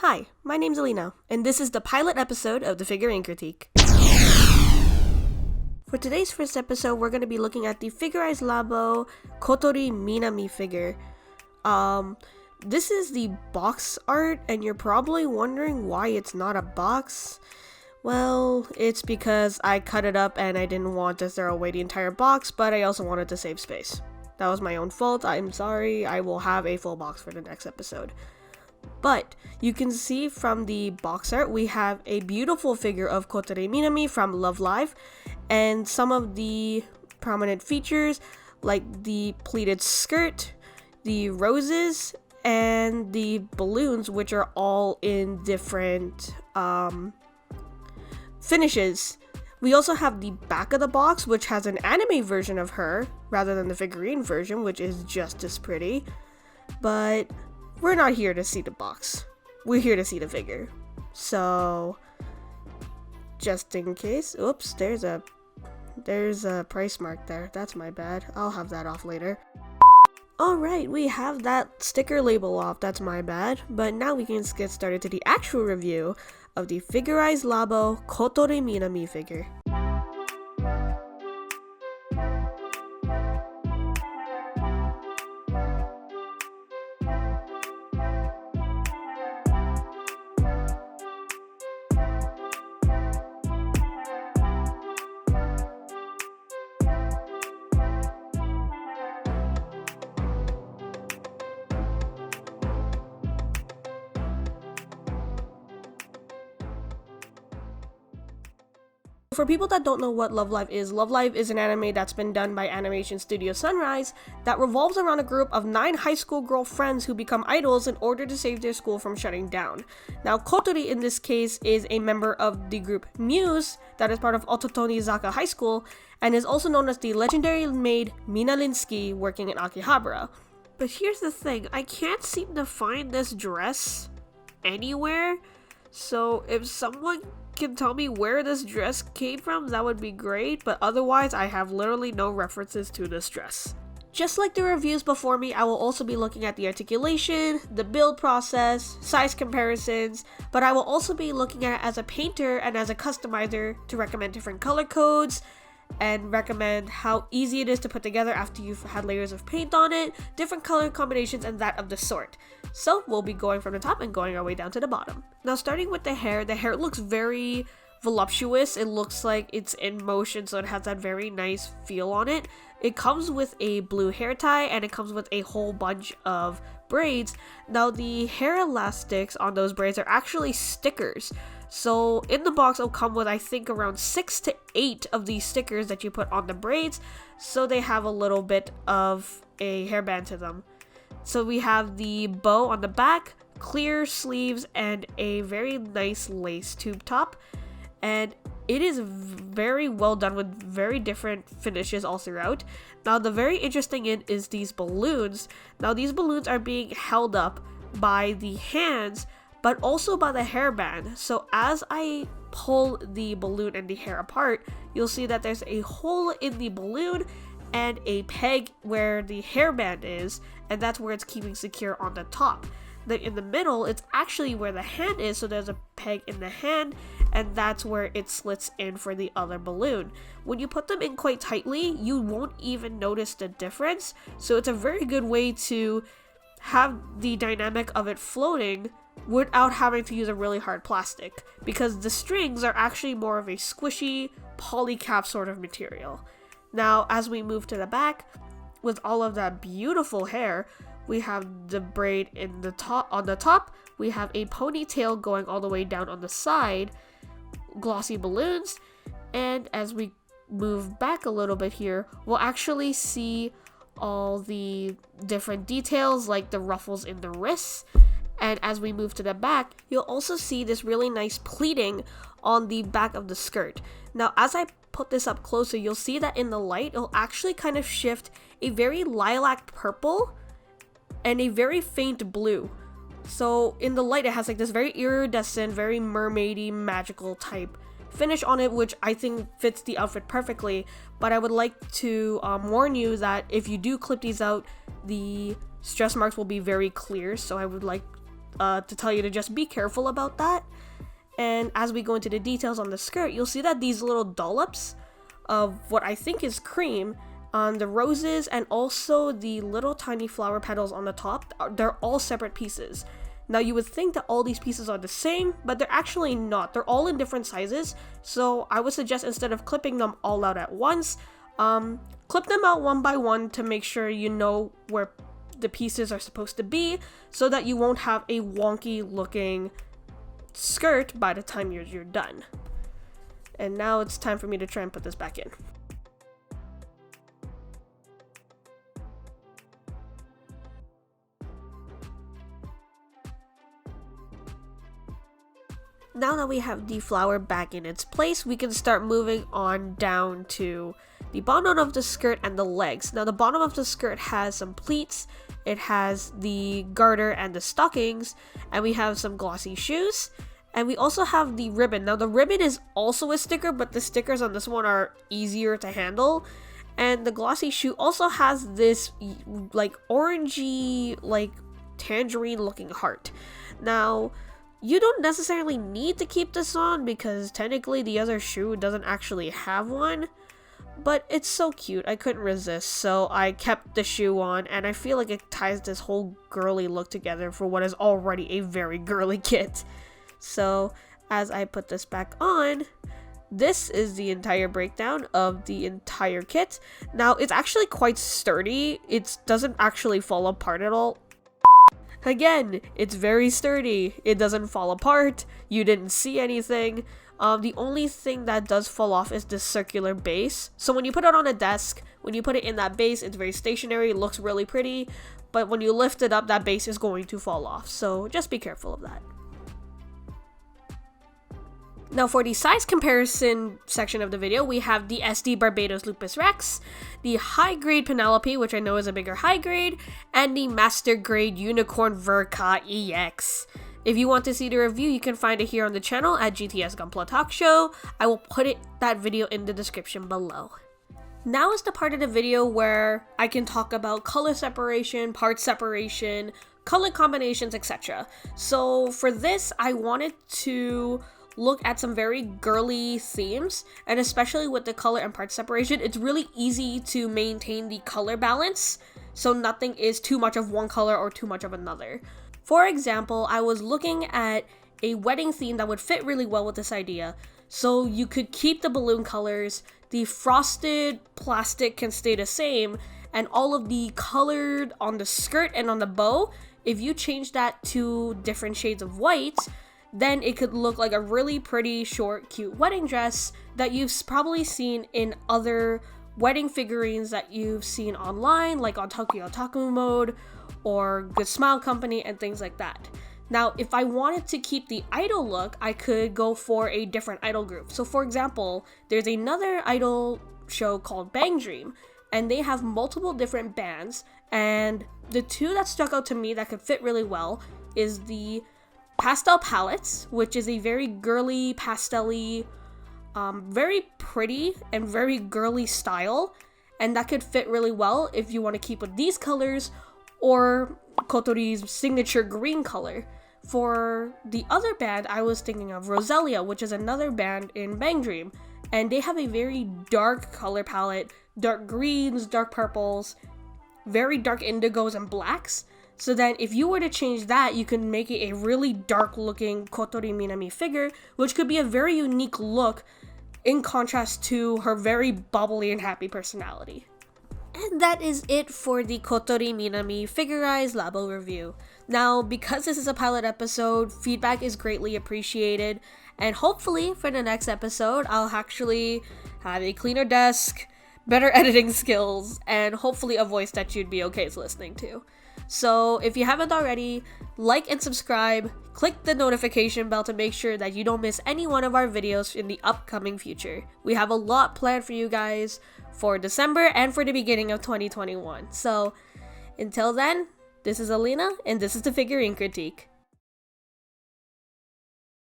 Hi, my name's Alina, and this is the pilot episode of the Figurine Critique. For today's first episode, we're going to be looking at the Figure-rise LABO Kotori Minami figure. This is the box art, and you're probably wondering why it's not a box. Well, it's because I cut it up and I didn't want to throw away the entire box, but I also wanted to save space. That was my own fault. I'm sorry. I will have a full box for the next episode. But you can see from the box art, we have a beautiful figure of Kotori Minami from Love Live, and some of the prominent features like the pleated skirt, the roses, and the balloons, which are all in different finishes. We also have the back of the box, which has an anime version of her rather than the figurine version, which is just as pretty. But we're not here to see the box. We're here to see the figure. So, just in case, oops, there's a price mark there. That's my bad. I'll have that off later. Alright, we have that sticker label off. That's my bad. But now we can get started to the actual review of the Figure-rise LABO Kotori Minami figure. For people that don't know what Love Live is an anime that's been done by animation studio Sunrise that revolves around a group of 9 high school girl friends who become idols in order to save their school from shutting down. Now, Kotori in this case is a member of the group Muse that is part of Ototonizaka High School and is also known as the legendary maid Mina Linsky working in Akihabara. But here's the thing, I can't seem to find this dress anywhere, so if someone can tell me where this dress came from, that would be great, but otherwise I have literally no references to this dress. Just like the reviews before me, I will also be looking at the articulation, the build process, size comparisons, but I will also be looking at it as a painter and as a customizer to recommend different color codes and recommend how easy it is to put together after you've had layers of paint on it, different color combinations, and that of the sort. So we'll be going from the top and going our way down to the bottom. Now, starting with the hair looks very voluptuous. It looks like it's in motion, so it has that very nice feel on it. It comes with a blue hair tie and it comes with a whole bunch of braids. Now, the hair elastics on those braids are actually stickers. So in the box, it'll come with, I think, around 6 to 8 of these stickers that you put on the braids, so they have a little bit of a hairband to them. So we have the bow on the back, clear sleeves, and a very nice lace tube top. And it is very well done with very different finishes all throughout. Now, the very interesting thing is these balloons. Now, these balloons are being held up by the hands, but also by the hairband. So as I pull the balloon and the hair apart, you'll see that there's a hole in the balloon and a peg where the hairband is, and that's where it's keeping secure on the top. Then in the middle, it's actually where the hand is, so there's a peg in the hand, and that's where it slits in for the other balloon. When you put them in quite tightly, you won't even notice the difference, so it's a very good way to have the dynamic of it floating without having to use a really hard plastic, because the strings are actually more of a squishy polycap sort of material. Now, as we move to the back, with all of that beautiful hair, we have the braid in the top. On the top, we have a ponytail going all the way down on the side, glossy balloons, and as we move back a little bit here, we'll actually see all the different details like the ruffles in the wrists. And as we move to the back, you'll also see this really nice pleating on the back of the skirt. Now, as I put this up closer, you'll see that in the light, it'll actually kind of shift a very lilac purple and a very faint blue. So in the light, it has like this very iridescent, very mermaidy, magical type finish on it, which I think fits the outfit perfectly. But I would like to warn you that if you do clip these out, the stress marks will be very clear. So I would like to tell you to just be careful about that. And as we go into the details on the skirt, you'll see that these little dollops of what I think is cream on the roses and also the little tiny flower petals on the top, they're all separate pieces. Now you would think that all these pieces are the same, but they're actually not. They're all in different sizes, so I would suggest instead of clipping them all out at once, clip them out one by one to make sure you know where the pieces are supposed to be, so that you won't have a wonky looking skirt by the time you're done. And now it's time for me to try and put this back in. Now that we have the flower back in its place, we can start moving on down to the bottom of the skirt and the legs. Now the bottom of the skirt has some pleats, it has the garter and the stockings, and we have some glossy shoes. And we also have the ribbon. Now the ribbon is also a sticker, but the stickers on this one are easier to handle. And the glossy shoe also has this like orangey, like tangerine looking heart. Now, you don't necessarily need to keep this on because technically the other shoe doesn't actually have one, but it's so cute, I couldn't resist, so I kept the shoe on, and I feel like it ties this whole girly look together for what is already a very girly kit. So as I put this back on, this is the entire breakdown of the entire kit. Now it's actually quite sturdy, it doesn't actually fall apart at all. Again, it's very sturdy, it doesn't fall apart, you didn't see anything. The only thing that does fall off is the circular base. So when you put it on a desk, when you put it in that base, it's very stationary, it looks really pretty. But when you lift it up, that base is going to fall off. So just be careful of that. Now for the size comparison section of the video, we have the SD Barbados Lupus Rex, the high grade Penelope, which I know is a bigger high grade, and the master grade Unicorn Verka EX. If you want to see the review, you can find it here on the channel at GTS Gunpla Talk Show. I will put that video in the description below. Now is the part of the video where I can talk about color separation, part separation, color combinations, etc. So for this, I wanted to look at some very girly themes, and especially with the color and part separation, it's really easy to maintain the color balance so nothing is too much of one color or too much of another. For example, I was looking at a wedding theme that would fit really well with this idea. So you could keep the balloon colors, the frosted plastic can stay the same, and all of the colored on the skirt and on the bow, if you change that to different shades of white, then it could look like a really pretty, short, cute wedding dress that you've probably seen in other wedding figurines that you've seen online, like on Tokyo Otaku Mode or Good Smile Company and things like that. Now, if I wanted to keep the idol look, I could go for a different idol group. So for example, there's another idol show called Bang Dream, and they have multiple different bands, and the two that stuck out to me that could fit really well is the Pastel Palettes, which is a very girly, pastel-y, very pretty and very girly style, and that could fit really well if you want to keep with these colors, or Kotori's signature green color. For the other band, I was thinking of Roselia, which is another band in Bang Dream, and they have a very dark color palette, dark greens, dark purples, very dark indigos and blacks. So then if you were to change that, you can make it a really dark looking Kotori Minami figure, which could be a very unique look in contrast to her very bubbly and happy personality. And that is it for the Kotori Minami Figure-rise LABO review. Now, because this is a pilot episode, feedback is greatly appreciated, and hopefully for the next episode, I'll actually have a cleaner desk, better editing skills, and hopefully a voice that you'd be okay listening to. So if you haven't already, like and subscribe, click the notification bell to make sure that you don't miss any one of our videos in the upcoming future. We have a lot planned for you guys for December and for the beginning of 2021. So until then, this is Alina, and this is the Figurine Critique.